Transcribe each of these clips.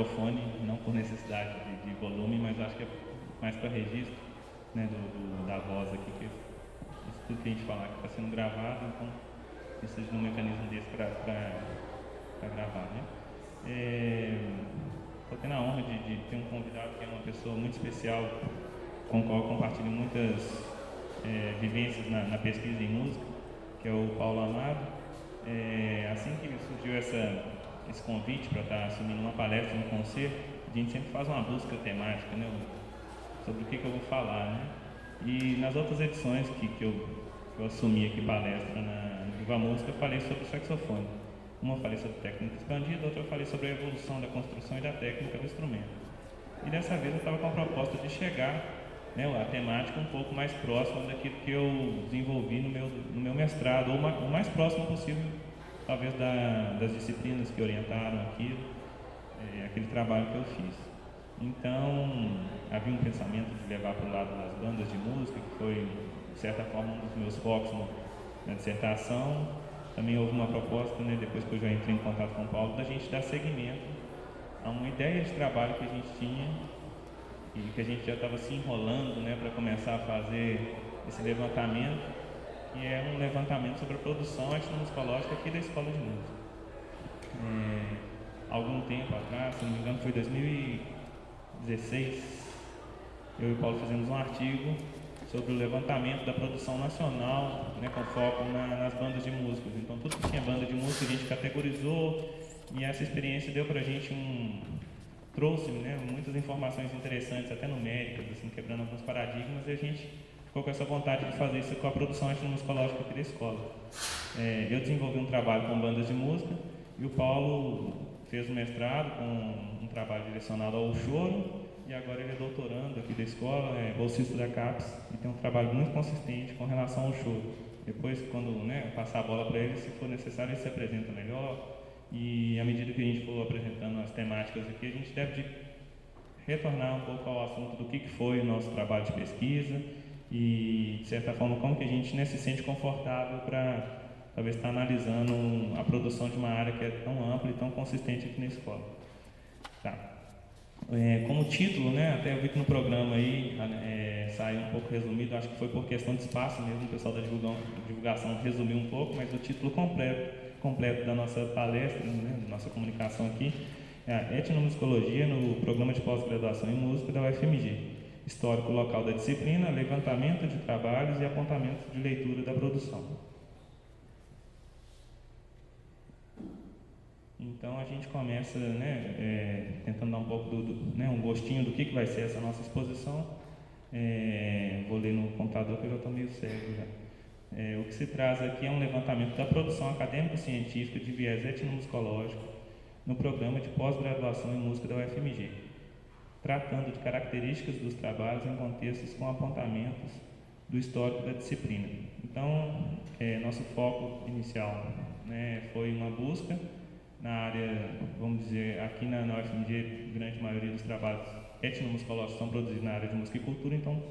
microfone, não por necessidade de volume, mas acho que é mais para registro, né, da voz aqui, que isso tudo que a gente falar que está sendo gravado, então precisa de um mecanismo desse para gravar, né? Estou tendo a honra de ter um convidado que é uma pessoa muito especial, com a qual eu compartilho muitas vivências na pesquisa em música, que é o Paulo Amado. Assim que surgiu esse convite para estar assumindo uma palestra, um concerto, a gente sempre faz uma busca temática, né, sobre o que eu vou falar, né? E nas outras edições que eu assumi aqui palestra na Viva Música, eu falei sobre saxofone. Uma eu falei sobre técnica expandida, outra eu falei sobre a evolução da construção e da técnica do instrumento. E dessa vez eu estava com a proposta de chegar, né, a temática um pouco mais próxima daquilo que eu desenvolvi no meu mestrado, ou o mais próximo possível, talvez, das disciplinas que orientaram aquele trabalho que eu fiz. Então, havia um pensamento de levar para o lado das bandas de música, que foi, de certa forma, um dos meus focos na dissertação. Também houve uma proposta, né, depois que eu já entrei em contato com o Paulo, da gente dar seguimento a uma ideia de trabalho que a gente tinha e que a gente já estava se enrolando, né, para começar a fazer esse levantamento, que é um levantamento sobre a produção etnomusicológica aqui da Escola de Música. Algum tempo atrás, se não me engano, foi 2016, eu e o Paulo fizemos um artigo sobre o levantamento da produção nacional, né, com foco nas bandas de músicos. Então, tudo que tinha banda de música a gente categorizou, e essa experiência deu para a gente trouxe, né, muitas informações interessantes, até numéricas, assim, quebrando alguns paradigmas, e a gente ficou com essa vontade de fazer isso com a produção etnomusicológica aqui da escola. Eu desenvolvi um trabalho com bandas de música, e o Paulo fez um mestrado com um trabalho direcionado ao choro, e agora ele é doutorando aqui da escola, é bolsista da CAPES, e tem um trabalho muito consistente com relação ao choro. Depois, quando, né, passar a bola para ele, se for necessário, ele se apresenta melhor, e à medida que a gente for apresentando as temáticas aqui, a gente deve retornar um pouco ao assunto do que foi o nosso trabalho de pesquisa e, de certa forma, como que a gente, né, se sente confortável para talvez estar analisando a produção de uma área que é tão ampla e tão consistente aqui na escola. Tá. Como título, né, até eu vi que no programa aí saiu um pouco resumido, acho que foi por questão de espaço mesmo, o pessoal da divulgação resumiu um pouco, mas o título completo da nossa palestra, né, da nossa comunicação aqui, é a Etnomusicologia no Programa de Pós-Graduação em Música da UFMG, histórico local da disciplina, levantamento de trabalhos e apontamento de leitura da produção. Então a gente começa, né, tentando dar um pouco um gostinho do que vai ser essa nossa exposição. Vou ler no computador que eu já estou meio cego já. O que se traz aqui é um levantamento da produção acadêmica e científica de viés etnomusicológico no programa de pós-graduação em música da UFMG, tratando de características dos trabalhos em contextos com apontamentos do histórico da disciplina. Então, nosso foco inicial, né, foi uma busca na área, vamos dizer, aqui na UFMG, a grande maioria dos trabalhos etnomusicológicos são produzidos na área de música e cultura, então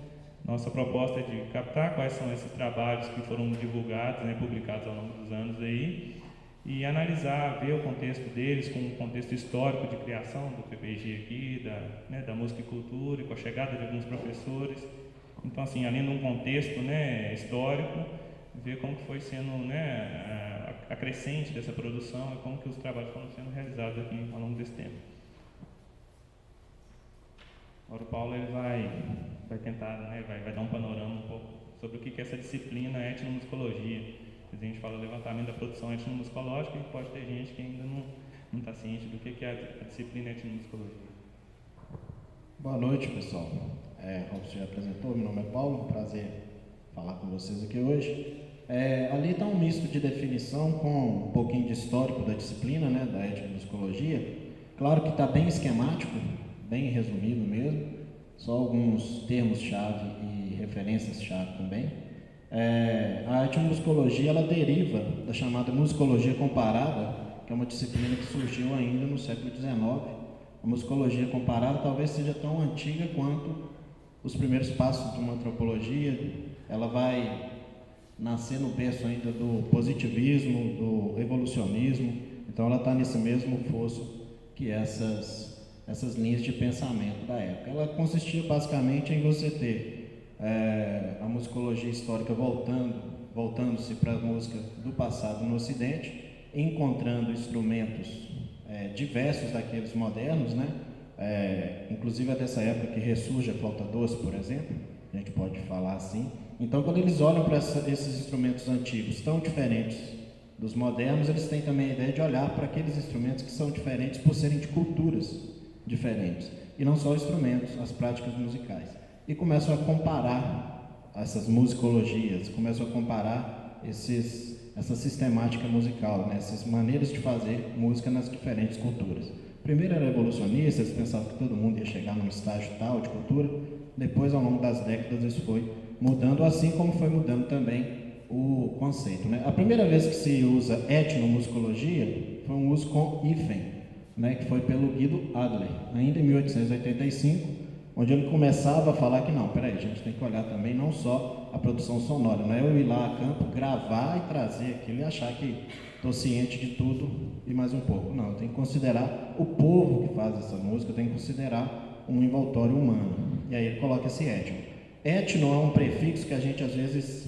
nossa proposta é de captar quais são esses trabalhos que foram divulgados, né, publicados ao longo dos anos aí, e analisar, ver o contexto deles com o contexto histórico de criação do PPG aqui, da música e cultura, e com a chegada de alguns professores. Então, assim, além de um contexto, né, histórico, ver como que foi sendo, né, a crescente dessa produção e como que os trabalhos foram sendo realizados aqui ao longo desse tempo. Agora o Paulo ele vai tentar, né, vai dar um panorama um pouco sobre o que é essa disciplina etnomusicologia. A gente fala levantamento da produção etnomusicológica e pode ter gente que ainda não está ciente do que é a disciplina etnomusicologia. Boa noite, pessoal. Como você já apresentou, meu nome é Paulo, prazer falar com vocês aqui hoje. Ali está um misto de definição com um pouquinho de histórico da disciplina, né, da etnomusicologia. Claro que está bem esquemático, bem resumido mesmo, só alguns termos-chave e referências-chave também. A etnomusicologia ela deriva da chamada musicologia comparada, que é uma disciplina que surgiu ainda no século XIX. A musicologia comparada talvez seja tão antiga quanto os primeiros passos de uma antropologia. Ela vai nascer no berço ainda do positivismo, do evolucionismo, então ela está nesse mesmo fosso que essas essas linhas de pensamento da época. Ela consistia basicamente em você ter a musicologia histórica voltando-se para a música do passado no Ocidente, encontrando instrumentos diversos daqueles modernos, né? Inclusive é dessa época que ressurge a flauta doce, por exemplo, a gente pode falar assim. Então, quando eles olham para esses instrumentos antigos tão diferentes dos modernos, eles têm também a ideia de olhar para aqueles instrumentos que são diferentes por serem de culturas diferentes, e não só instrumentos, as práticas musicais. E começam a comparar essas musicologias, começam a comparar essa sistemática musical, né? Essas maneiras de fazer música nas diferentes culturas. Primeiro era evolucionista, eles pensavam que todo mundo ia chegar num estágio tal de cultura. Depois, ao longo das décadas, isso foi mudando, assim como foi mudando também o conceito, né? A primeira vez que se usa etnomusicologia foi um uso com hífen, né, que foi pelo Guido Adler, ainda em 1885, onde ele começava a falar que não, peraí, a gente tem que olhar também não só a produção sonora, não é eu ir lá a campo, gravar e trazer aquilo e achar que estou ciente de tudo e mais um pouco. Não, eu tenho que considerar o povo que faz essa música, eu tenho que considerar um envoltório humano. E aí ele coloca esse etno. Etno é um prefixo que a gente às vezes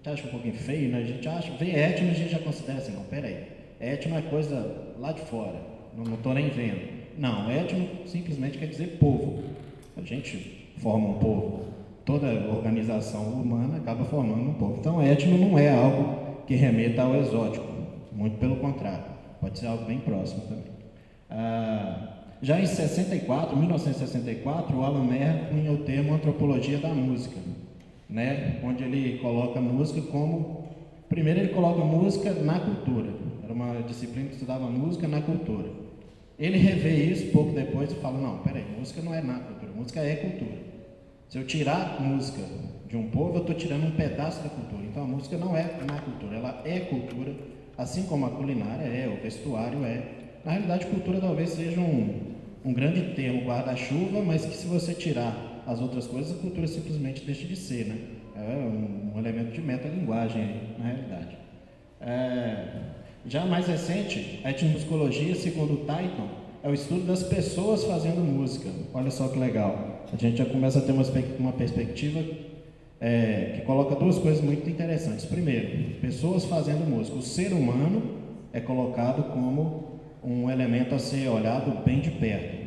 acha um pouquinho feio, né? A gente vê etno e a gente já considera assim, não, peraí, etno é coisa lá de fora, não estou nem vendo. Não, etno simplesmente quer dizer povo. A gente forma um povo. Toda organização humana acaba formando um povo. Então, etno não é algo que remeta ao exótico, muito pelo contrário, pode ser algo bem próximo também. Já em 1964, o Alan Meyer cunha o termo antropologia da música, né? Onde ele coloca a música como... Primeiro ele coloca a música na cultura, era uma disciplina que estudava música na cultura. Ele revê isso pouco depois e fala, não, peraí, música não é na cultura, música é cultura. Se eu tirar música de um povo, eu estou tirando um pedaço da cultura. Então a música não é na cultura, ela é cultura, assim como a culinária é, o vestuário é. Na realidade, cultura talvez seja um grande termo, guarda-chuva, mas que se você tirar as outras coisas, a cultura simplesmente deixa de ser, né? É um elemento de metalinguagem aí, na realidade. Já mais recente, a etnomusicologia, segundo o Tyton, é o estudo das pessoas fazendo música. Olha só que legal. A gente já começa a ter uma perspectiva que coloca duas coisas muito interessantes. Primeiro, pessoas fazendo música. O ser humano é colocado como um elemento a ser olhado bem de perto.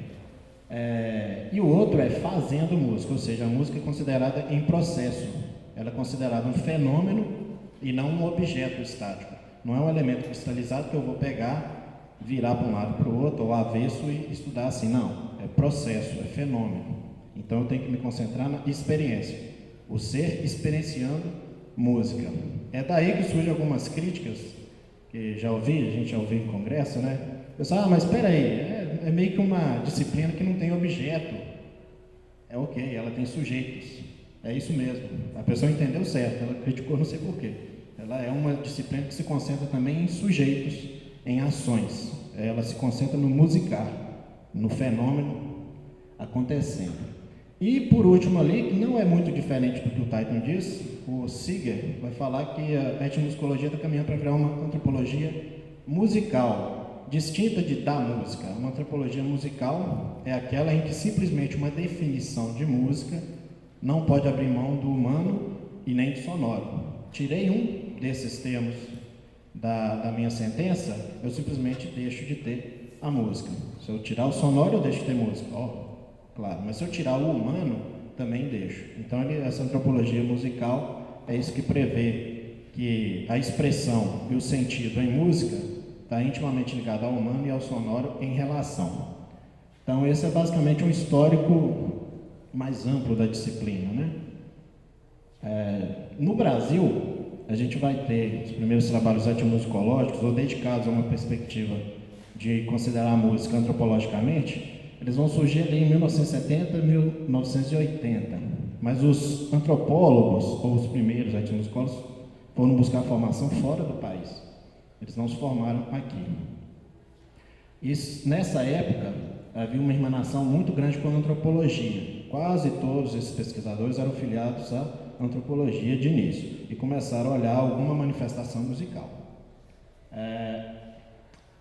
E o outro é fazendo música, ou seja, a música é considerada em processo. Ela é considerada um fenômeno e não um objeto estático. Não é um elemento cristalizado que eu vou pegar, virar para um lado para o outro, ou avesso e estudar assim. Não, é processo, é fenômeno. Então eu tenho que me concentrar na experiência. O ser experienciando música. É daí que surgem algumas críticas, que a gente já ouviu em congresso, né? Pessoal, mas espera aí, é meio que uma disciplina que não tem objeto. É ok, ela tem sujeitos. É isso mesmo. A pessoa entendeu certo, ela criticou não sei porquê. Ela é uma disciplina que se concentra também em sujeitos, em ações. Ela se concentra no musicar, no fenômeno acontecendo. E por último ali, que não é muito diferente do que o Tyton diz, o Seeger vai falar que a etnomusicologia está caminhando para virar uma antropologia musical, distinta da música. Uma antropologia musical é aquela em que simplesmente uma definição de música não pode abrir mão do humano e nem do sonoro. Tirei um desses termos da minha sentença, eu simplesmente deixo de ter a música. Se eu tirar o sonoro, eu deixo de ter música. Claro, mas se eu tirar o humano, também deixo. Então, essa antropologia musical é isso que prevê que a expressão e o sentido em música está intimamente ligado ao humano e ao sonoro em relação. Então, esse é basicamente um histórico mais amplo da disciplina, né? No Brasil, a gente vai ter os primeiros trabalhos etnomusicológicos ou dedicados a uma perspectiva de considerar a música antropologicamente. Eles vão surgir ali em 1970 e 1980. Mas os antropólogos, ou os primeiros etnomusicólogos, foram buscar formação fora do país. Eles não se formaram aqui. Nessa época, havia uma irmanação muito grande com a antropologia. Quase todos esses pesquisadores eram filiados à antropologia de início e começaram a olhar alguma manifestação musical.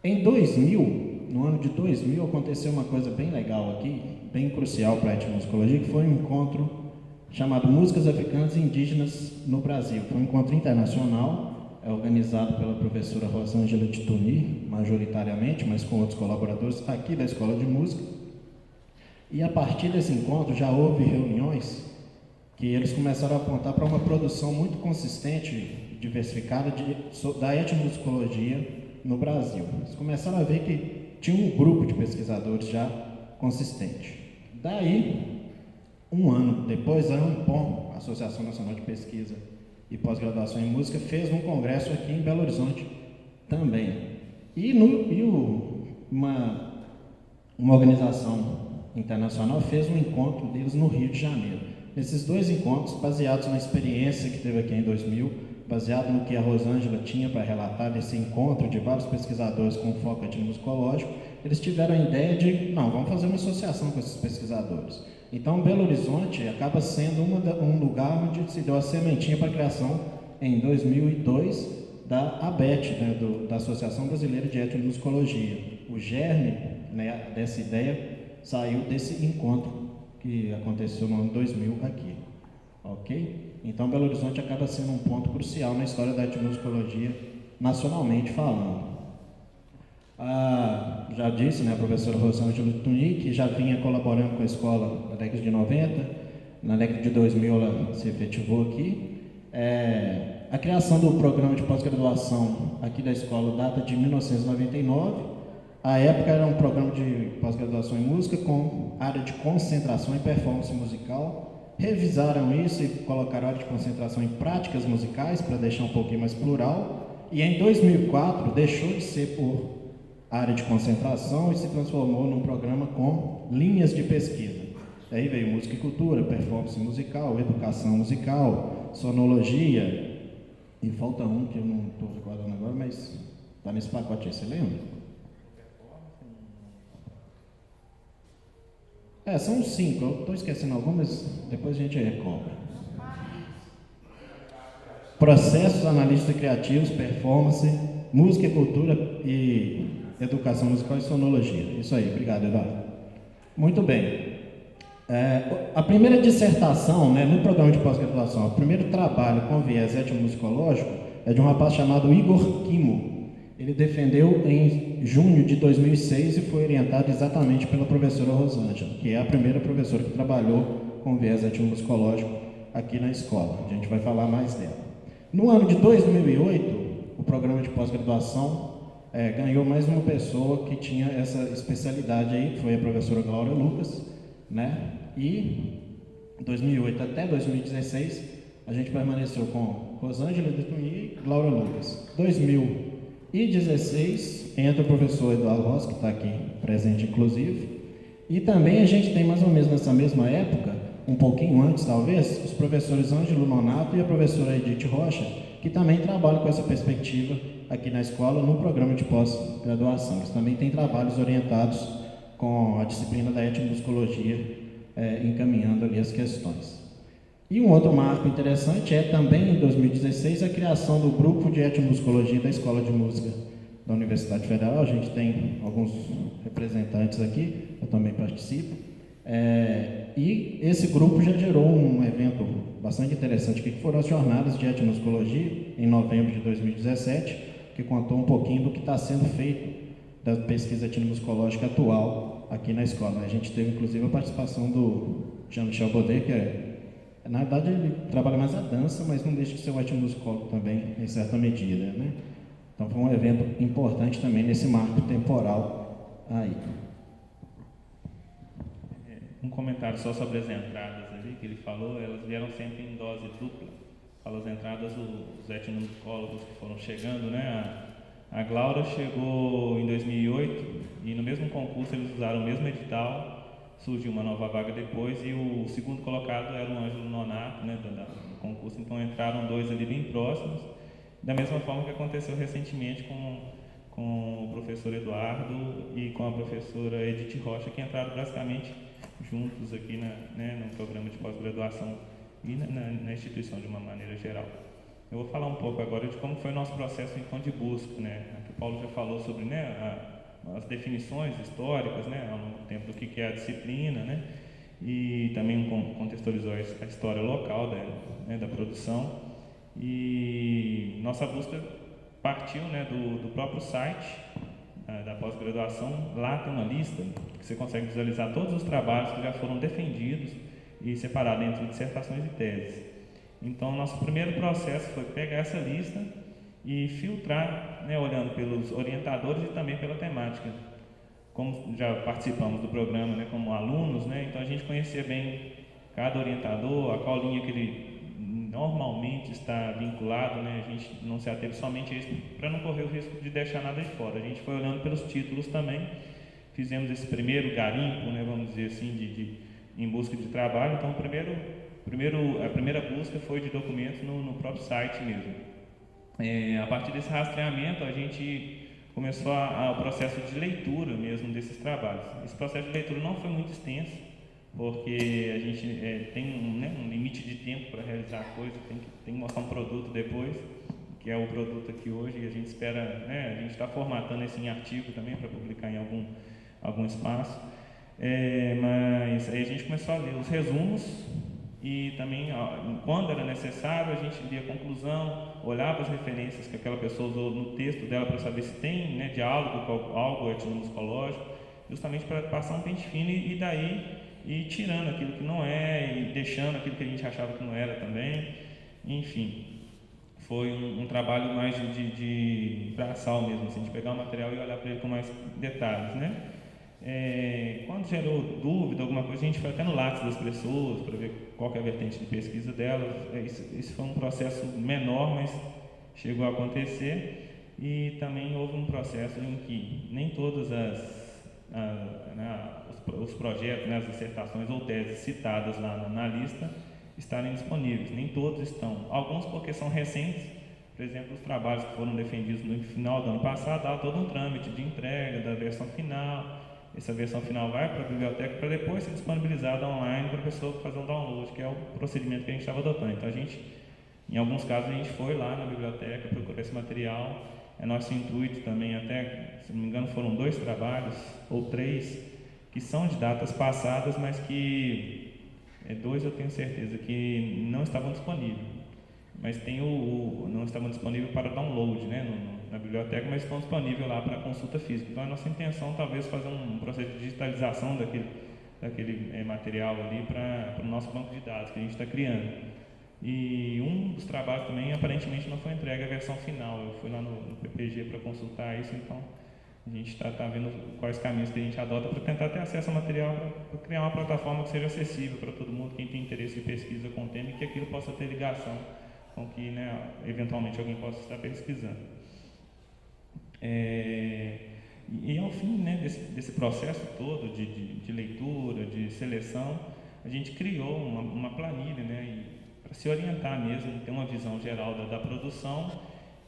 Em 2000, no ano de 2000, aconteceu uma coisa bem legal aqui, bem crucial para a etnomusicologia, que foi um encontro chamado Músicas Africanas e Indígenas no Brasil. Foi um encontro internacional, organizado pela professora Rosângela de Tuni, majoritariamente, mas com outros colaboradores aqui da Escola de Música. E a partir desse encontro já houve reuniões que eles começaram a apontar para uma produção muito consistente e diversificada da etnomusicologia no Brasil. Eles começaram a ver que tinha um grupo de pesquisadores já consistente. Daí, um ano depois, a ANPOM, Associação Nacional de Pesquisa e Pós-Graduação em Música, fez um congresso aqui em Belo Horizonte também. Uma organização internacional fez um encontro deles no Rio de Janeiro. Nesses dois encontros, baseados na experiência que teve aqui em 2000, baseado no que a Rosângela tinha para relatar desse encontro de vários pesquisadores com foco etnomusicológico, eles tiveram a ideia de, vamos fazer uma associação com esses pesquisadores. Então, Belo Horizonte acaba sendo um lugar onde se deu a sementinha para a criação, em 2002, da ABET, né, da Associação Brasileira de Etnomusicologia. O germe, né, dessa ideia saiu desse encontro que aconteceu no ano 2000 aqui, ok? Então, Belo Horizonte acaba sendo um ponto crucial na história da etnomusicologia, nacionalmente falando. Já disse, né, a professora Rosângela Tuni, que já vinha colaborando com a escola na década de 90, na década de 2000 ela se efetivou aqui. A criação do programa de pós-graduação aqui da escola data de 1999. À época era um programa de pós-graduação em música com área de concentração em performance musical. Revisaram isso e colocaram área de concentração em práticas musicais para deixar um pouquinho mais plural. E em 2004 deixou de ser por área de concentração e se transformou num programa com linhas de pesquisa. Aí veio música e cultura, performance musical, educação musical, sonologia, e falta um que eu não estou recordando agora, mas está nesse pacote aí, você lembra? São 5, eu estou esquecendo algumas, depois a gente recobra. Processos analíticos criativos, performance, música e cultura e educação musical e sonologia. Isso aí, obrigado, Eduardo. Muito bem. A primeira dissertação, né, no programa de pós-graduação, o primeiro trabalho com viés etnomusicológico é de um rapaz chamado Igor Kimo. Ele defendeu em junho de 2006 e foi orientado exatamente pela professora Rosângela, que é a primeira professora que trabalhou com viés etnomusicológico aqui na escola. A gente vai falar mais dela. No ano de 2008, o programa de pós-graduação ganhou mais uma pessoa que tinha essa especialidade aí, que foi a professora Glaura Lucas, né? E 2008 até 2016, a gente permaneceu com Rosângela de Tuni e Glaura Lucas. 2016, entra o professor Eduardo Rossi, que está aqui presente, inclusive. E também a gente tem mais ou menos nessa mesma época, um pouquinho antes talvez, os professores Ângelo Nonato e a professora Edith Rocha, que também trabalham com essa perspectiva aqui na escola, no programa de pós-graduação. Eles também têm trabalhos orientados com a disciplina da etnomusicologia, encaminhando ali as questões. E um outro marco interessante é também, em 2016, a criação do grupo de etnomusicologia da Escola de Música da Universidade Federal. A gente tem alguns representantes aqui, eu também participo. E esse grupo já gerou um evento bastante interessante, que foram as jornadas de etnomusicologia, em novembro de 2017, que contou um pouquinho do que está sendo feito da pesquisa etnomusicológica atual aqui na escola. A gente teve, inclusive, a participação do Jean-Michel Baudet, que na verdade ele trabalha mais a dança, mas não deixa de ser um etnomusicólogo também, em certa medida, né? Então foi um evento importante também nesse marco temporal aí. Um comentário só sobre as entradas ali que ele falou, elas vieram sempre em dose dupla. Fala as entradas dos etnomusicólogos que foram chegando, né? A Glaura chegou em 2008 e no mesmo concurso eles usaram o mesmo edital, surgiu uma nova vaga depois e o segundo colocado era o Ângelo Nonato, né, do concurso, então entraram dois ali bem próximos, da mesma forma que aconteceu recentemente com o professor Eduardo e com a professora Edith Rocha, que entraram basicamente juntos aqui no programa de pós-graduação e na instituição de uma maneira geral. Eu vou falar um pouco agora de como foi o nosso processo então de busca, né? Aqui o Paulo já falou sobre, né, as definições históricas, né, ao longo do tempo, do que é a disciplina, né, e também contextualizou a história local da produção. E nossa busca partiu, né, do próprio site da pós-graduação. Lá tem uma lista que você consegue visualizar todos os trabalhos que já foram defendidos e separados entre dissertações e teses. Então, nosso primeiro processo foi pegar essa lista e filtrar, né, olhando pelos orientadores e também pela temática. Como já participamos do programa, né, como alunos, né, então a gente conhecia bem cada orientador, a qual linha que ele normalmente está vinculado, né, a gente não se ateve somente a isso para não correr o risco de deixar nada de fora. A gente foi olhando pelos títulos também, fizemos esse primeiro garimpo, né, vamos dizer assim, em busca de trabalho. Então, a primeira busca foi de documentos no próprio site mesmo. A partir desse rastreamento, a gente começou o processo de leitura mesmo desses trabalhos. Esse processo de leitura não foi muito extenso, porque a gente tem um limite de tempo para realizar a coisa, tem que mostrar um produto depois, que é o produto aqui hoje, e a gente espera, né, a gente está formatando esse em artigo também para publicar em algum espaço. Mas aí a gente começou a ler os resumos e também, quando era necessário, a gente lia a conclusão, olhava as referências que aquela pessoa usou no texto dela para saber se tem, né, diálogo com algo etnomusicológico, justamente para passar um pente fino e daí ir tirando aquilo que não é e deixando aquilo que a gente achava que não era também. Enfim, foi um trabalho mais de braçal mesmo, assim, de pegar o material e olhar para ele com mais detalhes, né? Quando gerou dúvida, alguma coisa, a gente foi até no Lattes das pessoas para ver qual que é a vertente de pesquisa delas. Isso foi um processo menor, mas chegou a acontecer. E também houve um processo em que nem todas os projetos, né, as dissertações ou teses citadas lá na lista estarem disponíveis. Nem todos estão. Alguns porque são recentes. Por exemplo, os trabalhos que foram defendidos no final do ano passado, há todo um trâmite de entrega da versão final. Essa versão final vai para a biblioteca para depois ser disponibilizada online para a pessoa fazer um download, que é o procedimento que a gente estava adotando. Então, em alguns casos, a gente foi lá na biblioteca procurar esse material. É nosso intuito também, até, se não me engano, foram 2 trabalhos, ou 3, que são de datas passadas, mas que 2 eu tenho certeza que não estavam disponíveis. Mas tem não estavam disponíveis para download, né, na biblioteca, mas estão disponíveis lá para consulta física. Então, a nossa intenção talvez fazer um processo de digitalização daquele material ali para o nosso banco de dados que a gente está criando. E um dos trabalhos também, aparentemente, não foi entregue a versão final. Eu fui lá no PPG para consultar isso, então a gente está vendo quais caminhos que a gente adota para tentar ter acesso ao material, para criar uma plataforma que seja acessível para todo mundo, quem tem interesse em pesquisa com o tema, e que aquilo possa ter ligação com que, né, eventualmente alguém possa estar pesquisando. E ao fim, né, desse processo todo de leitura, de seleção, a gente criou uma planilha, né, para se orientar mesmo, ter uma visão geral da produção,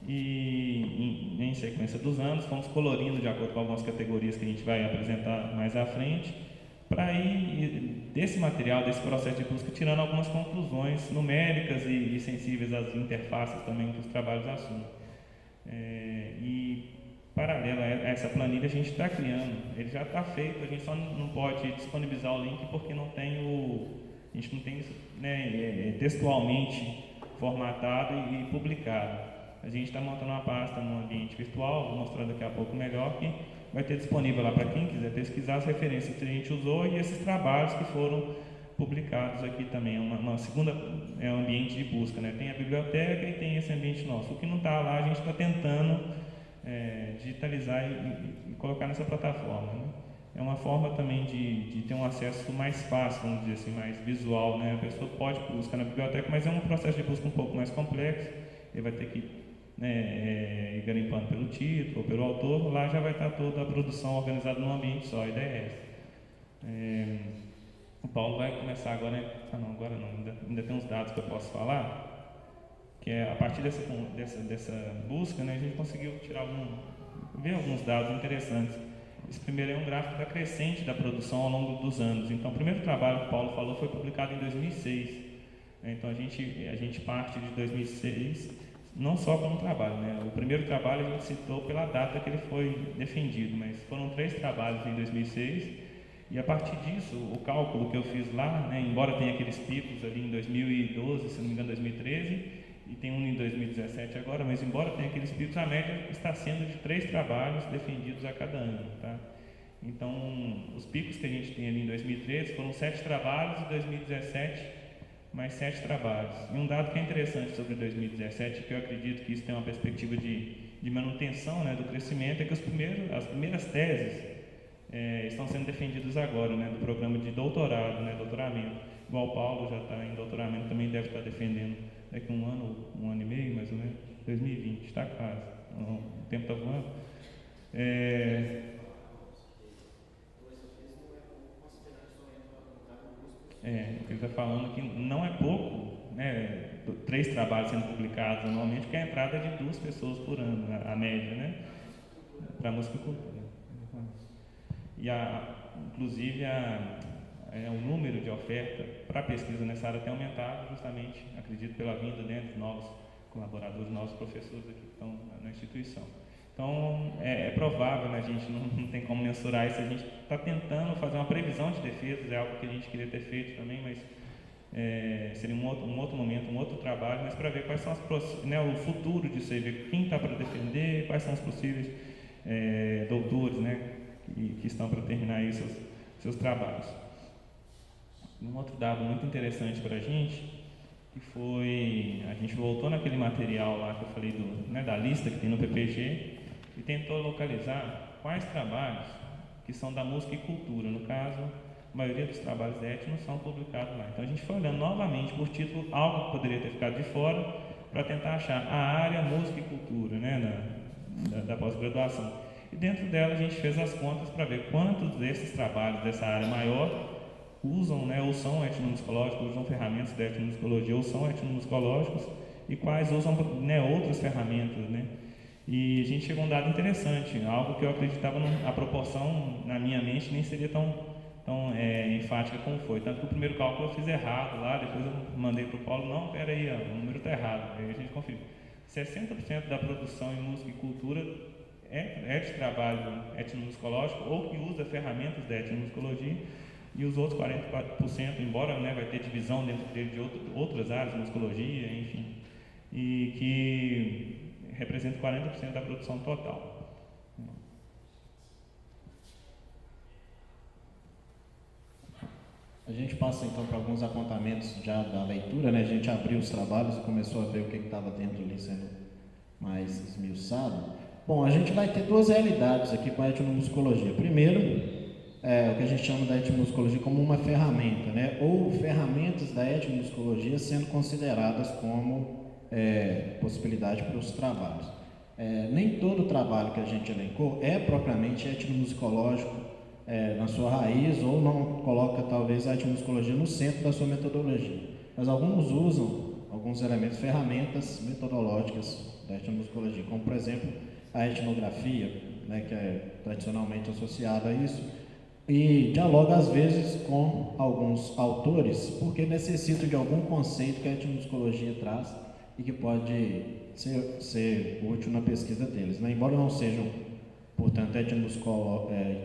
e em sequência dos anos fomos colorindo de acordo com algumas categorias que a gente vai apresentar mais à frente, para ir desse material, desse processo de busca, tirando algumas conclusões numéricas e sensíveis às interfaces também que os trabalhos assumem. E paralelo a essa planilha, a gente está criando, ele já está feito, a gente só não pode disponibilizar o link porque a gente não tem, né, textualmente formatado e publicado. A gente está montando uma pasta no ambiente virtual, vou mostrar daqui a pouco melhor, que vai ter disponível lá para quem quiser pesquisar as referências que a gente usou e esses trabalhos que foram publicados aqui também. Uma segunda ambiente de busca, né? Tem a biblioteca e tem esse ambiente nosso. O que não está lá, a gente está tentando digitalizar e colocar nessa plataforma, né? É uma forma também de ter um acesso mais fácil, vamos dizer assim, mais visual, né? A pessoa pode buscar na biblioteca, mas é um processo de busca um pouco mais complexo. Ele vai ter que ir garimpando pelo título ou pelo autor. Lá já vai estar toda a produção organizada num ambiente só, a ideia é essa. O Paulo vai começar agora, né? Agora não, ainda tem uns dados que eu posso falar, que é a partir dessa busca, né, a gente conseguiu ver alguns dados interessantes. Esse primeiro é um gráfico da crescente da produção ao longo dos anos. Então, o primeiro trabalho que o Paulo falou foi publicado em 2006. Então, a gente parte de 2006, não só como trabalho, né? O primeiro trabalho a gente citou pela data que ele foi defendido, mas foram 3 trabalhos em 2006, e a partir disso, o cálculo que eu fiz lá, né, embora tenha aqueles picos ali em 2012, se não me engano 2013, e tem um em 2017 agora, mas embora tenha aqueles picos, a média está sendo de 3 trabalhos defendidos a cada ano, tá? Então, os picos que a gente tem ali em 2013 foram 7 trabalhos, e 2017 mais 7 trabalhos. E um dado que é interessante sobre 2017, que eu acredito que isso tem uma perspectiva de manutenção, né, do crescimento, é que as primeiras teses estão sendo defendidas agora, né, do programa de doutorado, né, doutoramento. Igual o Paulo já está em doutoramento, também deve estar defendendo daqui um ano e meio, mais ou menos, 2020, está quase, o tempo está voando. O que ele está falando que não é pouco, né, 3 trabalhos sendo publicados anualmente, que é a entrada de 2 pessoas por ano, a média, né, para a música e cultura. E inclusive o número de oferta para pesquisa nessa área tem aumentado justamente, acredito, pela vinda, né, de novos colaboradores, novos professores aqui que estão na instituição. Então, é provável, né, a gente não tem como mensurar isso, a gente está tentando fazer uma previsão de defesas, é algo que a gente queria ter feito também, mas seria um outro momento, um outro trabalho, mas para ver quais são o futuro disso aí, ver quem está para defender, quais são os possíveis doutores, né, que estão para terminar aí seus trabalhos. Um outro dado muito interessante para a gente, que foi, a gente voltou naquele material lá que eu falei da lista que tem no PPG e tentou localizar quais trabalhos que são da música e cultura. No caso, a maioria dos trabalhos da ET não são publicados lá. Então a gente foi olhando novamente por título, algo que poderia ter ficado de fora, para tentar achar a área música e cultura, né, da pós-graduação. E dentro dela a gente fez as contas para ver quantos desses trabalhos dessa área maior usam, né, ou são etnomusicológicos, usam ferramentas da etnomusicologia, ou são etnomusicológicos, e quais usam, né, outras ferramentas, né. E a gente chegou a um dado interessante, algo que eu acreditava a proporção na minha mente nem seria tão enfática como foi. Tanto que o primeiro cálculo eu fiz errado lá, depois eu mandei para o Paulo, não, peraí, o número está errado. Aí a gente confirma. 60% da produção em música e cultura é de trabalho etnomusicológico ou que usa ferramentas da etnomusicologia, e os outros 44%, embora, né, vai ter divisão dentro dele de outras áreas, musicologia, enfim, e que representa 40% da produção total. A gente passa então para alguns apontamentos já da leitura, né? A gente abriu os trabalhos e começou a ver o que estava dentro ali sendo mais esmiuçado. Bom, a gente vai ter 2 realidades aqui com a etnomusicologia. Primeiro, o que a gente chama da etnomusicologia como uma ferramenta, né? Ou ferramentas da etnomusicologia sendo consideradas como possibilidade para os trabalhos. Nem todo trabalho que a gente elencou é propriamente etnomusicológico na sua raiz, ou não coloca talvez a etnomusicologia no centro da sua metodologia, mas alguns usam alguns elementos, ferramentas metodológicas da etnomusicologia, como por exemplo a etnografia, né, que é tradicionalmente associada a isso, e dialoga às vezes com alguns autores, porque necessitam de algum conceito que a etnomusicologia traz e que pode ser útil na pesquisa deles, né? Embora não sejam, portanto,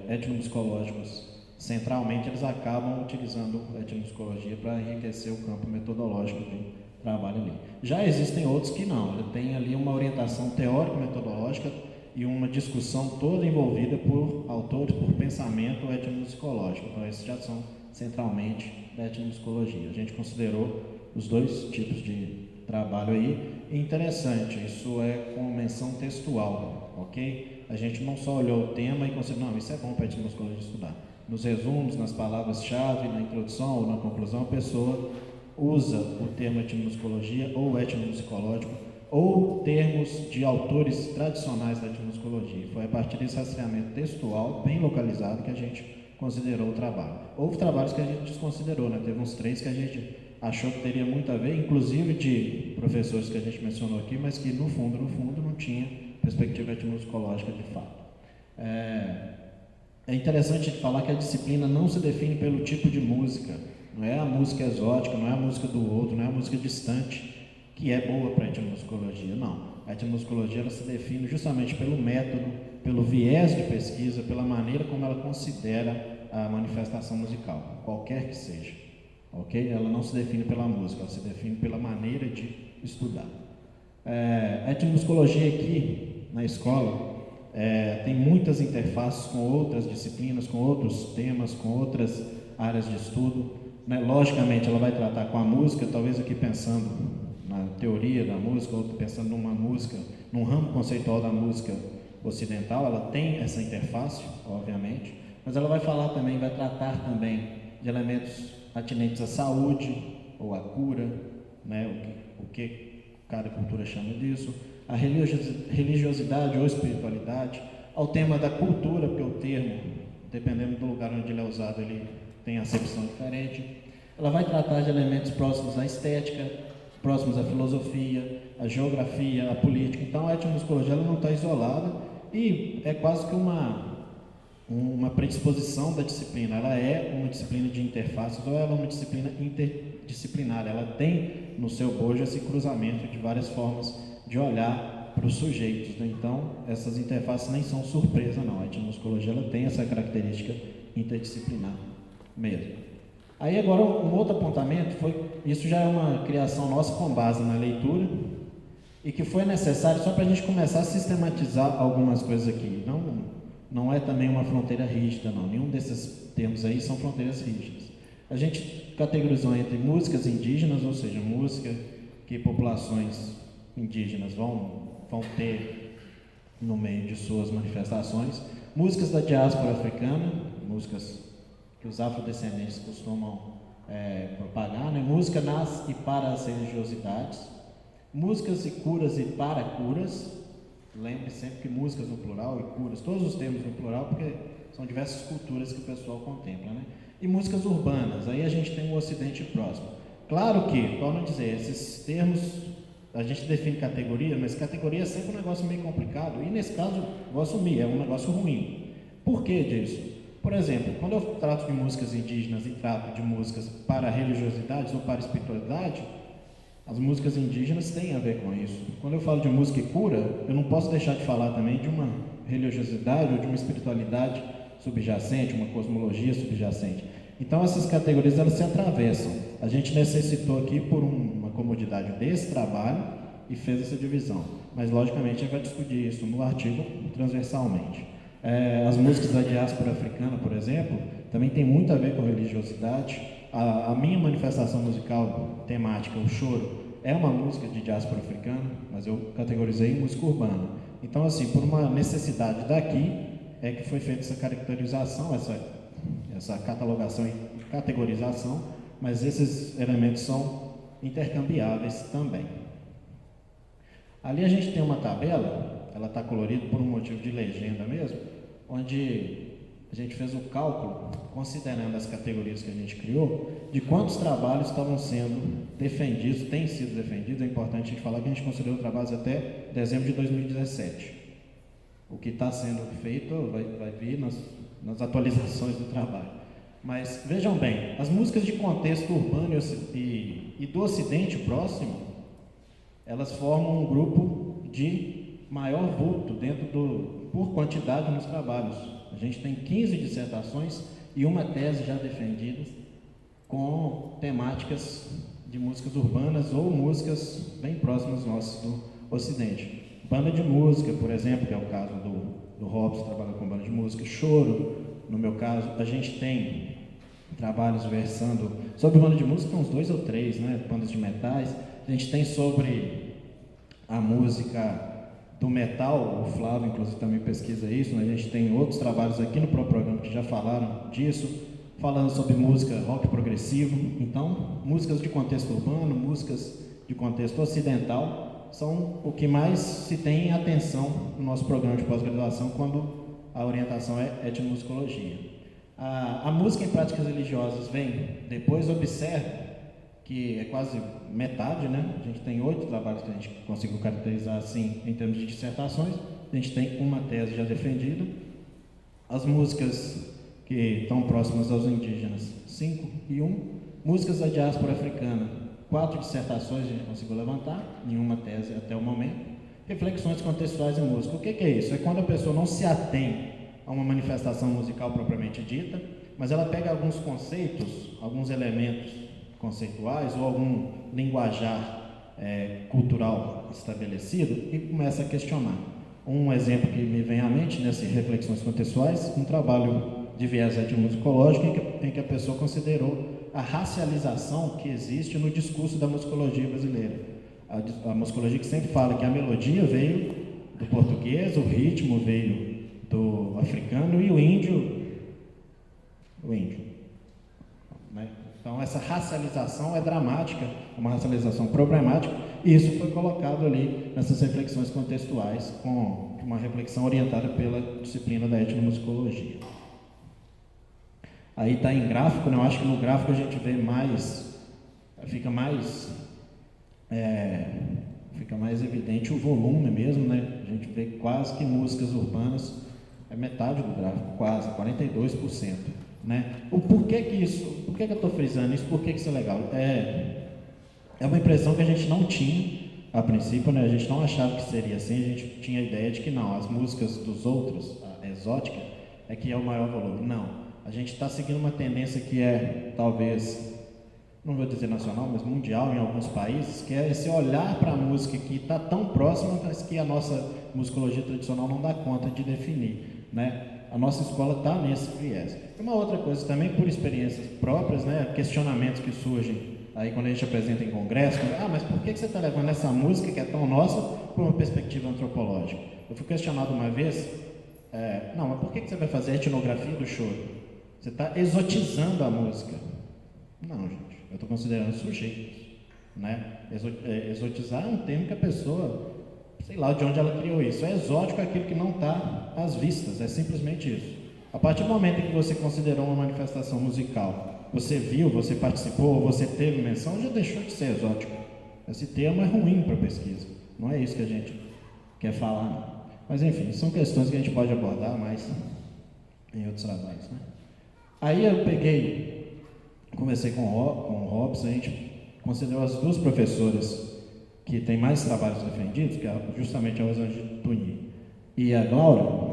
etnomusicológicos centralmente, eles acabam utilizando a etnomusicologia para enriquecer o campo metodológico de trabalho ali. Já existem outros que não, ele tem ali uma orientação teórico-metodológica e uma discussão toda envolvida por autores, por pensamento etnomusicológico. Então, esses já são centralmente da etnomusicologia. A gente considerou os 2 tipos de trabalho aí. E interessante, isso é com menção textual, ok? A gente não só olhou o tema e considerou, não, isso é bom para a etnomusicologia estudar. Nos resumos, nas palavras-chave, na introdução ou na conclusão, a pessoa usa o termo etnomusicologia ou etnomusicológico ou termos de autores tradicionais da etnomusicologia. Foi a partir desse rastreamento textual, bem localizado, que a gente considerou o trabalho. Houve trabalhos que a gente desconsiderou, né? Teve uns 3 que a gente achou que teria muito a ver, inclusive de professores que a gente mencionou aqui, mas que no fundo não tinha perspectiva etnomusicológica de fato. É interessante falar que a disciplina não se define pelo tipo de música, não é a música exótica, não é a música do outro, não é a música distante que é boa para a etnomusicologia. Não. A etnomusicologia ela se define justamente pelo método, pelo viés de pesquisa, pela maneira como ela considera a manifestação musical, qualquer que seja. Ok? Ela não se define pela música, ela se define pela maneira de estudar. A etnomusicologia aqui na escola tem muitas interfaces com outras disciplinas, com outros temas, com outras áreas de estudo. Né? Logicamente, ela vai tratar com a música, talvez aqui pensando na teoria da música, ou pensando numa música, num ramo conceitual da música ocidental, ela tem essa interface, obviamente, mas ela vai falar também, vai tratar também de elementos atinentes à saúde ou à cura, né? o que cada cultura chama disso, a religiosidade ou espiritualidade, ao tema da cultura, porque o termo, dependendo do lugar onde ele é usado, ele tem acepção diferente. Ela vai tratar de elementos próximos à estética, próximos à filosofia, à geografia, à política. Então, a etnomusicologia ela não está isolada e é quase que uma predisposição da disciplina. Ela é uma disciplina de interfaces ou ela é uma disciplina interdisciplinar. Ela tem no seu bojo esse cruzamento de várias formas de olhar para os sujeitos. Né? Então, essas interfaces nem são surpresa, não. A etnomusicologia ela tem essa característica interdisciplinar mesmo. Aí agora um outro apontamento isso já é uma criação nossa com base na leitura e que foi necessário só para a gente começar a sistematizar algumas coisas aqui. Não é também uma fronteira rígida, não. Nenhum desses termos aí são fronteiras rígidas. A gente categorizou entre músicas indígenas, ou seja, música que populações indígenas vão ter no meio de suas manifestações, músicas da diáspora africana, músicas que os afrodescendentes costumam propagar, né? Música nas e para as religiosidades, músicas e curas e para curas. Lembre sempre que músicas no plural e curas, todos os termos no plural, porque são diversas culturas que o pessoal contempla, né? E músicas urbanas, aí a gente tem o Ocidente próximo. Claro que, torno a dizer, esses termos, a gente define categoria, mas categoria é sempre um negócio meio complicado, e nesse caso, vou assumir, é um negócio ruim. Por que disso? Por exemplo, quando eu trato de músicas indígenas e trato de músicas para religiosidades ou para espiritualidade, as músicas indígenas têm a ver com isso. Quando eu falo de música e cura, eu não posso deixar de falar também de uma religiosidade ou de uma espiritualidade subjacente, uma cosmologia subjacente. Então, essas categorias elas se atravessam. A gente necessitou aqui por uma comodidade desse trabalho e fez essa divisão. Mas, logicamente, a gente vai discutir isso no artigo transversalmente. As músicas da diáspora africana, por exemplo, também tem muito a ver com religiosidade. A minha manifestação musical temática, o choro, é uma música de diáspora africana, mas eu categorizei em música urbana. Então, assim, por uma necessidade daqui, é que foi feita essa caracterização, essa catalogação e categorização, mas esses elementos são intercambiáveis também. Ali a gente tem uma tabela, ela está colorida por um motivo de legenda mesmo, onde a gente fez o cálculo, considerando as categorias que a gente criou, de quantos trabalhos estavam sendo defendidos, têm sido defendidos. É importante a gente falar que a gente considerou trabalhos até dezembro de 2017. O que está sendo feito vai vir nas atualizações do trabalho. Mas vejam bem, as músicas de contexto urbano e do Ocidente próximo, elas formam um grupo de maior vulto por quantidade nos trabalhos. A gente tem 15 dissertações e uma tese já defendida com temáticas de músicas urbanas ou músicas bem próximas nossas do Ocidente. Banda de música, por exemplo, que é o caso do Robson, trabalha com banda de música. Choro, no meu caso, a gente tem trabalhos versando sobre banda de música, uns 2 ou 3, né? Bandas de metais. A gente tem sobre a música do metal, o Flávio inclusive também pesquisa isso, né? A gente tem outros trabalhos aqui no próprio programa que já falaram disso, falando sobre música rock progressivo. Então, músicas de contexto urbano, músicas de contexto ocidental, são o que mais se tem em atenção no nosso programa de pós-graduação quando a orientação é etnomusicologia. A música em práticas religiosas vem depois, observa que é quase metade, né? A gente tem 8 trabalhos que a gente conseguiu caracterizar assim em termos de dissertações. A gente tem uma tese já defendida. As músicas que estão próximas aos indígenas, 5 e 1. Músicas da diáspora africana, 4 dissertações a gente conseguiu levantar, nenhuma tese até o momento. Reflexões contextuais em música. O que é isso? É quando a pessoa não se atém a uma manifestação musical propriamente dita, mas ela pega alguns conceitos, alguns elementos conceituais ou algum linguajar cultural estabelecido e começa a questionar. Um exemplo que me vem à mente nessas reflexões contextuais, um trabalho de viés etnomusicológico em que a pessoa considerou a racialização que existe no discurso da musicologia brasileira. A musicologia que sempre fala que a melodia veio do português, o ritmo veio do africano e o índio. Né? Então essa racialização é dramática, uma racialização problemática, e isso foi colocado ali nessas reflexões contextuais, com uma reflexão orientada pela disciplina da etnomusicologia. Aí está em gráfico, né? Eu acho que no gráfico a gente vê mais, fica mais evidente o volume mesmo, né? A gente vê quase que músicas urbanas, é metade do gráfico, quase, 42%. Né? Por que eu estou frisando isso? Por que isso é legal? É uma impressão que a gente não tinha a princípio, né? A gente não achava que seria assim, a gente tinha a ideia de que não, as músicas dos outros, a exótica, é que é o maior volume. Não, a gente está seguindo uma tendência que é, talvez, não vou dizer nacional, mas mundial em alguns países, que é esse olhar para a música que está tão próxima, mas que a nossa musicologia tradicional não dá conta de definir, né? A nossa escola está nesse viés. Uma outra coisa também, por experiências próprias, né, questionamentos que surgem aí quando a gente apresenta em congresso, mas por que você está levando essa música que é tão nossa para uma perspectiva antropológica? Eu fui questionado uma vez, mas por que você vai fazer a etnografia do choro? Você está exotizando a música. Não, gente, eu estou considerando sujeitos, né? Exotizar é um termo que a pessoa, sei lá de onde ela criou isso. É exótico aquilo que não está às vistas, é simplesmente isso. A partir do momento em que você considerou uma manifestação musical, você viu, você participou, você teve menção, já deixou de ser exótico. Esse termo é ruim para a pesquisa, não é isso que a gente quer falar, não. Mas enfim, são questões que a gente pode abordar mais em outros trabalhos, né? Aí eu conversei com o Robson, a gente considerou as duas professoras que têm mais trabalhos defendidos, que é justamente a Rosângela Tuni e a Glaura.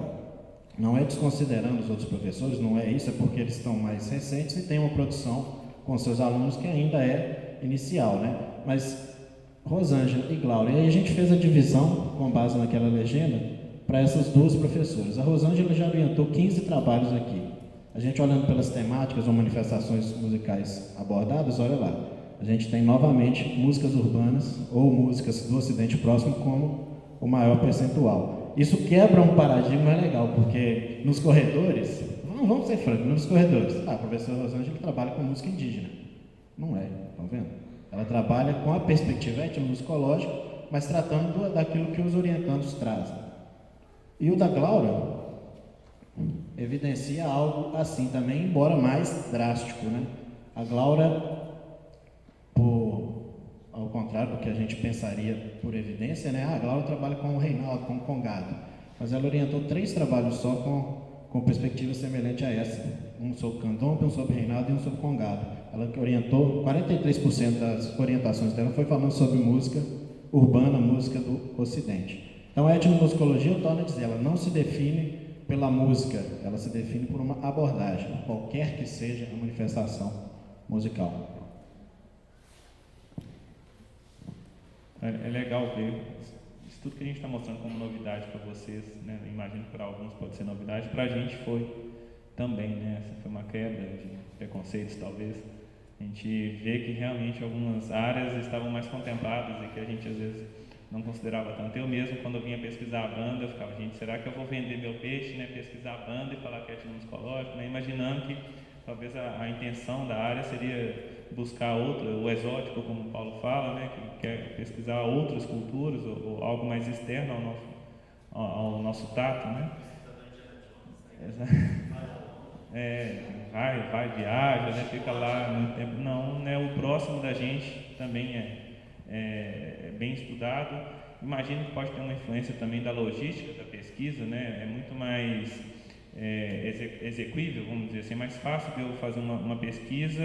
Não é desconsiderando os outros professores, não é isso, é porque eles estão mais recentes e têm uma produção com seus alunos que ainda é inicial, né? Mas Rosângela e Glaura, e aí a gente fez a divisão com base naquela legenda para essas duas professoras. A Rosângela já orientou 15 trabalhos aqui. A gente olhando pelas temáticas ou manifestações musicais abordadas, olha lá, a gente tem novamente músicas urbanas ou músicas do Ocidente Próximo como o maior percentual. Isso quebra um paradigma legal, porque nos corredores, vamos ser francos, nos corredores, a professora Rosângela trabalha com música indígena. Não é, estão vendo? Ela trabalha com a perspectiva etnomusicológica, mas tratando daquilo que os orientandos trazem. E o da Glaura evidencia algo assim também, embora mais drástico, né? A Glaura, ao contrário do que a gente pensaria por evidência, né? A Glaura trabalha com o Reinaldo, com o Congado, mas ela orientou 3 trabalhos só com perspectiva semelhante a essa, um sobre candomblé, um sobre Reinaldo e um sobre Congado. Ela que orientou, 43% das orientações dela foi falando sobre música urbana, música do Ocidente. Então a etnomusicologia, eu torno a dizer, ela não se define pela música, ela se define por uma abordagem, qualquer que seja a manifestação musical. É legal ver isso tudo que a gente está mostrando como novidade para vocês, né? Eu imagino que para alguns pode ser novidade, para a gente foi também, né? Essa foi uma quebra de preconceitos, talvez. A gente vê que realmente algumas áreas estavam mais contempladas e que a gente às vezes não considerava tanto. Eu mesmo, quando eu vinha pesquisar a banda, eu ficava, gente, será que eu vou vender meu peixe, né? Pesquisar a banda e falar que é etnomusicológico, né? Imaginando que talvez a intenção da área seria buscar o exótico, como o Paulo fala, né, que quer pesquisar outras culturas ou algo mais externo ao nosso tato, né? Vai, viaja, né, fica lá muito tempo. Não, né, o próximo da gente também é bem estudado. Imagino que pode ter uma influência também da logística da pesquisa, né? É muito mais execuível, vamos dizer assim, é mais fácil de eu fazer uma pesquisa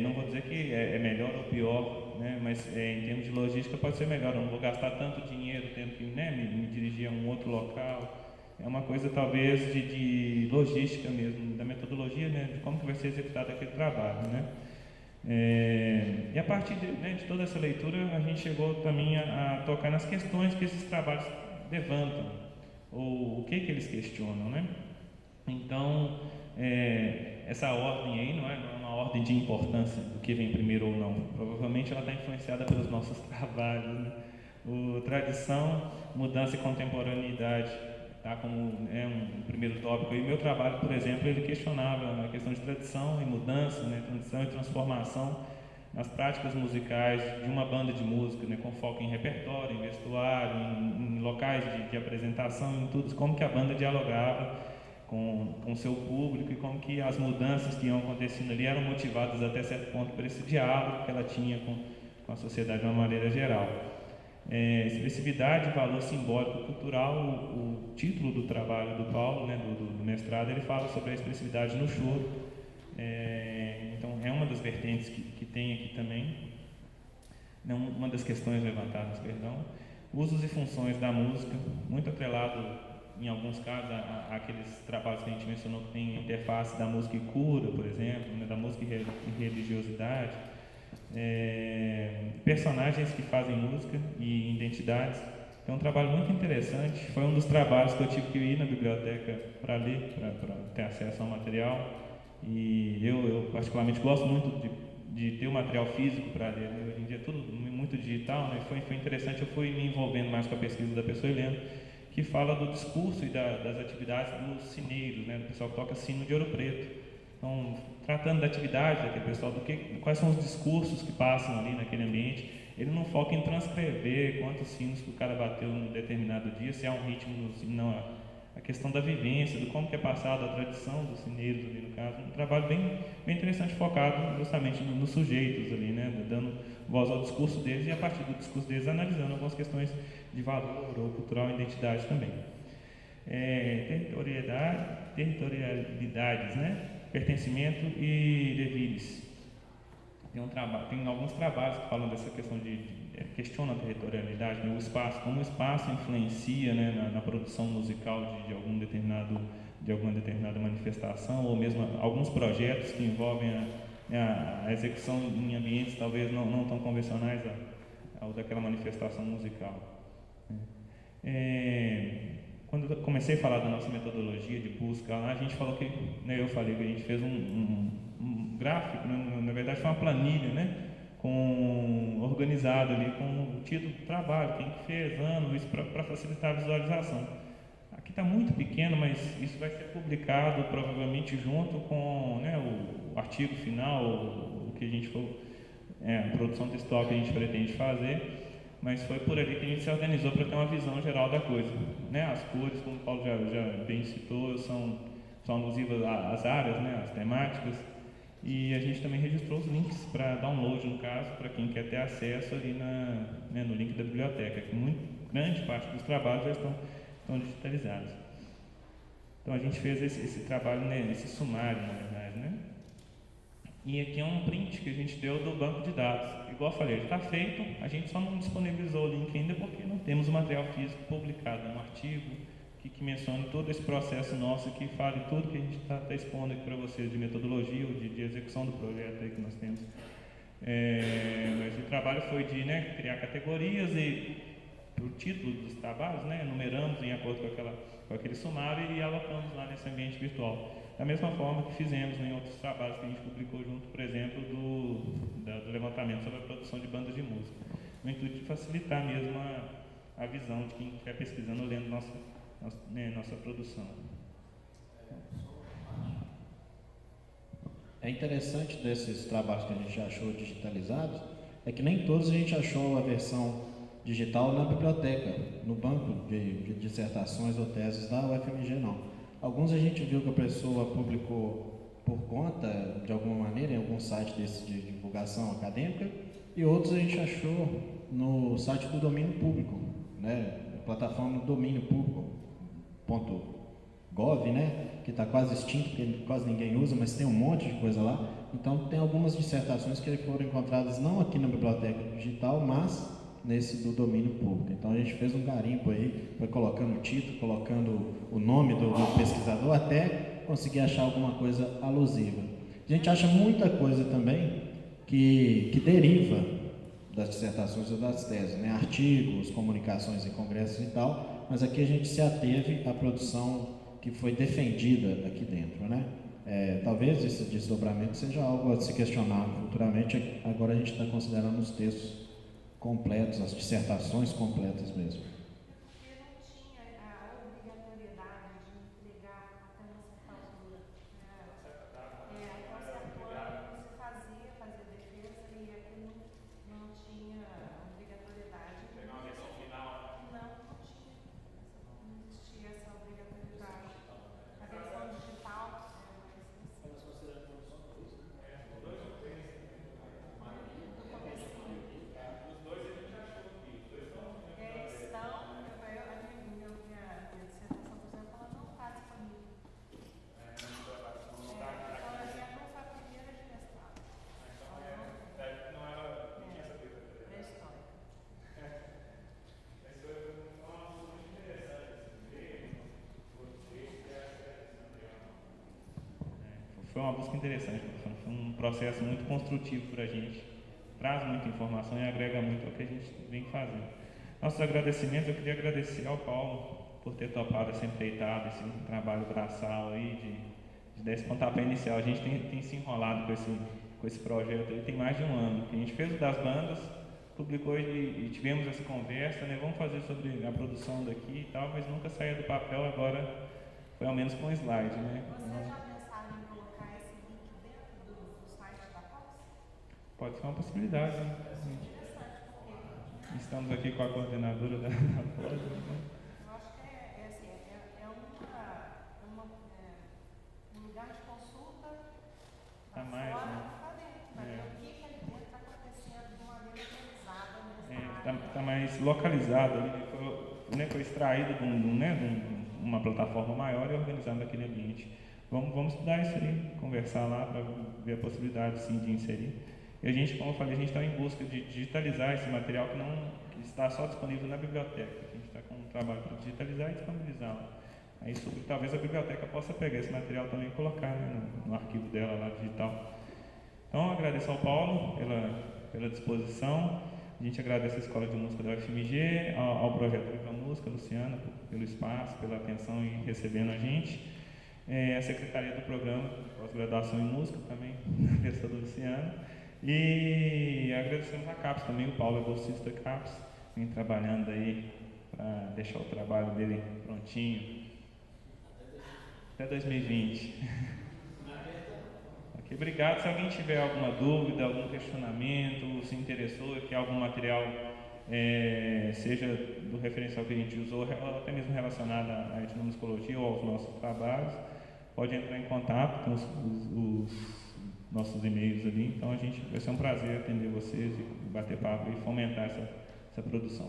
Não vou dizer que é melhor ou pior, né, mas em termos de logística pode ser melhor. Eu não vou gastar tanto dinheiro tendo que, né, me dirigir a um outro local. É uma coisa talvez de logística mesmo, da metodologia, né, de como que vai ser executado aquele trabalho, né. E a partir de toda essa leitura a gente chegou também a tocar nas questões que esses trabalhos levantam, ou o que eles questionam, né. Então, essa ordem aí não é uma ordem de importância do que vem primeiro ou não. Provavelmente ela está influenciada pelos nossos trabalhos, né? Tradição, mudança e contemporaneidade tá como um primeiro tópico. E meu trabalho, por exemplo, ele questionava a questão de tradição e mudança, né? Tradição e transformação nas práticas musicais de uma banda de música, né? Com foco em repertório, em vestuário, em locais de apresentação, em tudo, como que a banda dialogava com o seu público e como que as mudanças que iam acontecendo ali eram motivadas até certo ponto por esse diálogo que ela tinha com a sociedade de uma maneira geral. Expressividade, valor simbólico cultural, o título do trabalho do Paulo, né, do mestrado, ele fala sobre a expressividade no choro. Então é uma das vertentes que tem aqui também, uma das questões levantadas, perdão. Usos e funções da música, muito atrelado em alguns casos aqueles trabalhos que a gente mencionou que tem interface da música e cura, por exemplo, né, da música e religiosidade, personagens que fazem música e identidades. É um trabalho muito interessante, foi um dos trabalhos que eu tive que ir na biblioteca para ler, para ter acesso ao material, e eu particularmente gosto muito de ter o material físico para ler, né? Hoje em dia é tudo muito digital, né? Foi interessante, eu fui me envolvendo mais com a pesquisa da pessoa e lendo, que fala do discurso e das atividades dos sineiros, né, do pessoal que toca sino de Ouro Preto. Então, tratando da atividade daquele pessoal, quais são os discursos que passam ali naquele ambiente. Ele não foca em transcrever quantos sinos que o cara bateu em determinado dia, se há um ritmo no sino, não. A questão da vivência, do como que é passada a tradição dos sineiros ali no caso. Um trabalho bem interessante, focado justamente nos sujeitos ali, né, dando voz ao discurso deles e a partir do discurso deles analisando algumas questões de valor ou cultural e identidade também. Territorialidades, né? Pertencimento e devires. Tem alguns trabalhos que falam dessa questão questionam a territorialidade, né? O espaço, como o espaço influencia, né, na produção musical de alguma determinada manifestação, ou mesmo alguns projetos que envolvem a execução em ambientes talvez não tão convencionais ao daquela manifestação musical. Quando eu comecei a falar da nossa metodologia de busca lá, a gente falou que, né, eu falei que a gente fez um gráfico, né, na verdade foi uma planilha, né, organizado ali com o título do trabalho, quem que fez, ano, isso para facilitar a visualização. Aqui está muito pequeno, mas isso vai ser publicado provavelmente junto com, né, o artigo final, o que a gente for, a produção textual que a gente pretende fazer. Mas foi por ali que a gente se organizou para ter uma visão geral da coisa, né? As cores, como o Paulo já bem citou, são alusivas às áreas, né? Às temáticas, e a gente também registrou os links para download, no caso, para quem quer ter acesso ali no link da biblioteca, que grande parte dos trabalhos já estão digitalizados. Então a gente fez esse trabalho, né? Esse sumário, na verdade, né? E aqui é um print que a gente deu do banco de dados. Igual eu falei, está feito, a gente só não disponibilizou o link ainda porque não temos o material físico publicado. É um artigo que menciona todo esse processo nosso, que fale tudo que a gente está expondo aqui para vocês de metodologia ou de execução do projeto aí que nós temos. Mas o trabalho foi de, né, criar categorias e o título dos trabalhos, né, enumeramos em acordo com aquele sumário e alocamos lá nesse ambiente virtual. Da mesma forma que fizemos em outros trabalhos que a gente publicou junto, por exemplo, do levantamento sobre a produção de bandas de música, no intuito de facilitar mesmo a visão de quem estiver pesquisando ou lendo nossa produção. É interessante desses trabalhos que a gente achou digitalizados, é que nem todos a gente achou a versão digital na biblioteca, no banco de dissertações ou teses da UFMG, não. Alguns a gente viu que a pessoa publicou por conta, de alguma maneira, em algum site desse de divulgação acadêmica, e outros a gente achou no site do domínio público, né? A plataforma do domínio público.br, Gov, né? Que está quase extinto, porque quase ninguém usa, mas tem um monte de coisa lá. Então, tem algumas dissertações que foram encontradas não aqui na biblioteca digital, mas nesse do domínio público. Então, a gente fez um garimpo aí, foi colocando o título, colocando o nome do pesquisador, até conseguir achar alguma coisa alusiva. A gente acha muita coisa também que deriva das dissertações ou das teses, né? Artigos, comunicações em congressos e tal, mas aqui a gente se ateve à produção que foi defendida aqui dentro, né? Talvez esse desdobramento seja algo a se questionar futuramente. Agora a gente está considerando os textos completos, as dissertações completas mesmo. Porque não tinha a obrigatoriedade de entregar até uma certa altura. Então, certo ano você fazia defesa e aqui não tinha obrigatoriedade. Pegar uma versão final? Não tinha. Não existia essa obrigatoriedade. A versão digital Estamos considerando produção de dois, né? Os dois ou três? no comecinho. Os dois a gente achou aqui. Os dois estão. Minha dissertação, por exemplo, ela não está disponível. Então, a minha não foi a primeira de mestrado. Não era. Não tinha essa coisa. É histórica. Mas foi uma coisa muito interessante. Foi uma busca interessante, foi um processo muito construtivo para a gente, traz muita informação e agrega muito ao que a gente vem fazendo. Nossos agradecimentos, eu queria agradecer ao Paulo por ter topado essa empreitada, esse trabalho braçal aí de dar esse pontapé inicial. A gente tem se enrolado com esse projeto aí, tem mais de um ano, que a gente fez o das bandas, publicou e tivemos essa conversa, né? Vamos fazer sobre a produção daqui e tal, mas nunca saía do papel, agora foi ao menos com slide, né? Você já pensaram em colocar esse link dentro do site da POS? Pode ser uma possibilidade, né? Interessante, porque Estamos aqui com a coordenadora da POS. Né? eu acho que um lugar de consulta Tá pra mais, fora, né? pra dentro, pra ver o que ali dentro está acontecendo de uma maneira organizada nessa área. Tá mais localizado ali, foi extraído de uma plataforma maior e organizado naquele ambiente. Vamos estudar isso aí, conversar lá para ver a possibilidade sim de inserir. E a gente, como eu falei, a gente está em busca de digitalizar esse material que está só disponível na biblioteca. A gente está com um trabalho para digitalizar e disponibilizá-lo. Aí talvez a biblioteca possa pegar esse material também e colocar, né, no arquivo dela lá digital. Então, agradeço ao Paulo pela disposição. A gente agradece a Escola de Música da UFMG, ao Projeto Viva Música, Luciana, pelo espaço, pela atenção em recebendo a gente. A Secretaria do Programa, Pós-Graduação em Música também, a pessoa do Luciano. E agradecemos a CAPES também, o Paulo é bolsista da CAPES, vem trabalhando aí para deixar o trabalho dele prontinho até 2020. Ok, obrigado. Se alguém tiver alguma dúvida, algum questionamento, se interessou, que algum material seja do referencial que a gente usou, ou até mesmo relacionado à etnomusicologia ou aos nossos trabalhos, pode entrar em contato com os nossos e-mails ali. Então vai ser um prazer atender vocês e bater papo e fomentar essa produção.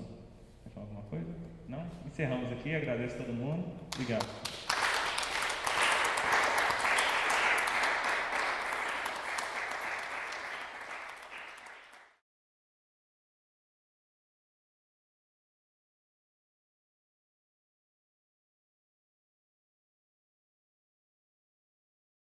Quer falar alguma coisa? Não? Encerramos aqui, agradeço a todo mundo. Obrigado.